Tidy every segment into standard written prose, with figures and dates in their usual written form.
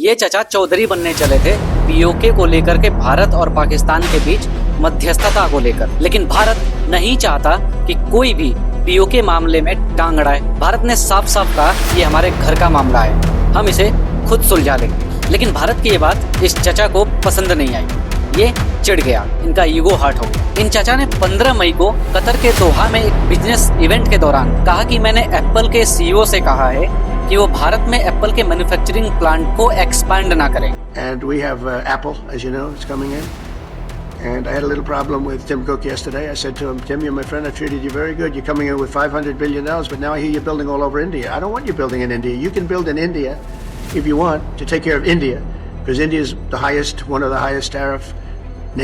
ये चचा चौधरी बनने चले थे पीओके को लेकर के भारत और पाकिस्तान के बीच मध्यस्थता को लेकर, लेकिन भारत नहीं चाहता कि कोई भी पीओके मामले में टांग अड़ाए। भारत ने साफ साफ कहा ये हमारे घर का मामला है, हम इसे खुद सुलझा लेंगे। लेकिन भारत की ये बात इस चचा को पसंद नहीं आई, ये चिढ़ गया, इनका ईगो हर्ट हो गया। इन चचा ने 15 मई को कतर के दोहा में एक बिजनेस इवेंट के दौरान कहा कि मैंने एप्पल के सीईओ से कहा है कि वो भारत में एप्पल के मैन्युफैक्चरिंग प्लांट को एक्सपैंड ना करें। And we have Apple, as you know, is coming in. And I had a little problem with Tim Cook yesterday. I said to him, Tim, you're my friend. I've treated you very good. You're coming in with $500 billion, but now I hear you're building all over India. I don't want you building in India. You can build in India if you want to take care of India, because India is the highest, one of the highest tariff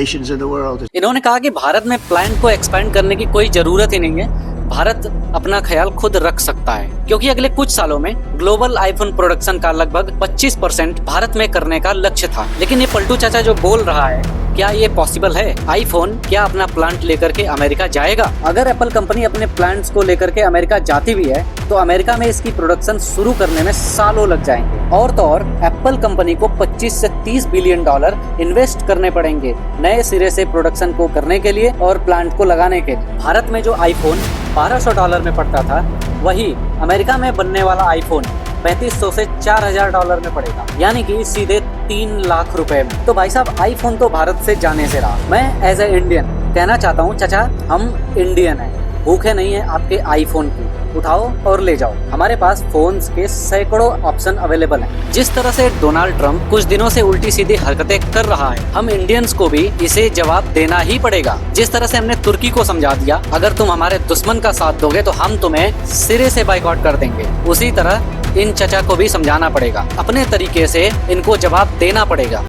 nations in the world. इन्होंने कहा कि भारत में plant को expand करने की कोई जरूरत ही नहीं है, भारत अपना ख्याल खुद रख सकता है, क्योंकि अगले कुछ सालों में ग्लोबल आईफोन प्रोडक्शन का लगभग 25% भारत में करने का लक्ष्य था। लेकिन ये पलटू चाचा जो बोल रहा है, क्या ये पॉसिबल है? आईफोन क्या अपना प्लांट लेकर के अमेरिका जाएगा? अगर एप्पल कंपनी अपने प्लांट्स को लेकर के अमेरिका जाती भी है तो अमेरिका में इसकी प्रोडक्शन शुरू करने में सालों लग जाएंगे। और तो और एप्पल कंपनी को 25 से 30 बिलियन डॉलर इन्वेस्ट करने पड़ेंगे नए सिरे से प्रोडक्शन को करने के लिए और प्लांट को लगाने के लिए। भारत में जो आईफोन $1200 में पड़ता था, वही अमेरिका में बनने वाला आईफोन 3500 से $4000 में पड़ेगा, यानी कि सीधे 3 लाख रुपए में। तो भाई साहब, आईफोन तो भारत से जाने से रहा। मैं एज ए इंडियन कहना चाहता हूँ, चाचा हम इंडियन हैं, भूखे नहीं है आपके आईफोन की, उठाओ और ले जाओ। हमारे पास फोन्स के सैकड़ों ऑप्शन अवेलेबल हैं। जिस तरह से डोनाल्ड ट्रंप कुछ दिनों से उल्टी सीधी हरकतें कर रहा है, हम इंडियंस को भी इसे जवाब देना ही पड़ेगा। जिस तरह से हमने तुर्की को समझा दिया, अगर तुम हमारे दुश्मन का साथ दोगे तो हम तुम्हें सिरे से बाइकआउट कर देंगे, उसी तरह इन चचा को भी समझाना पड़ेगा, अपने तरीके से इनको जवाब देना पड़ेगा।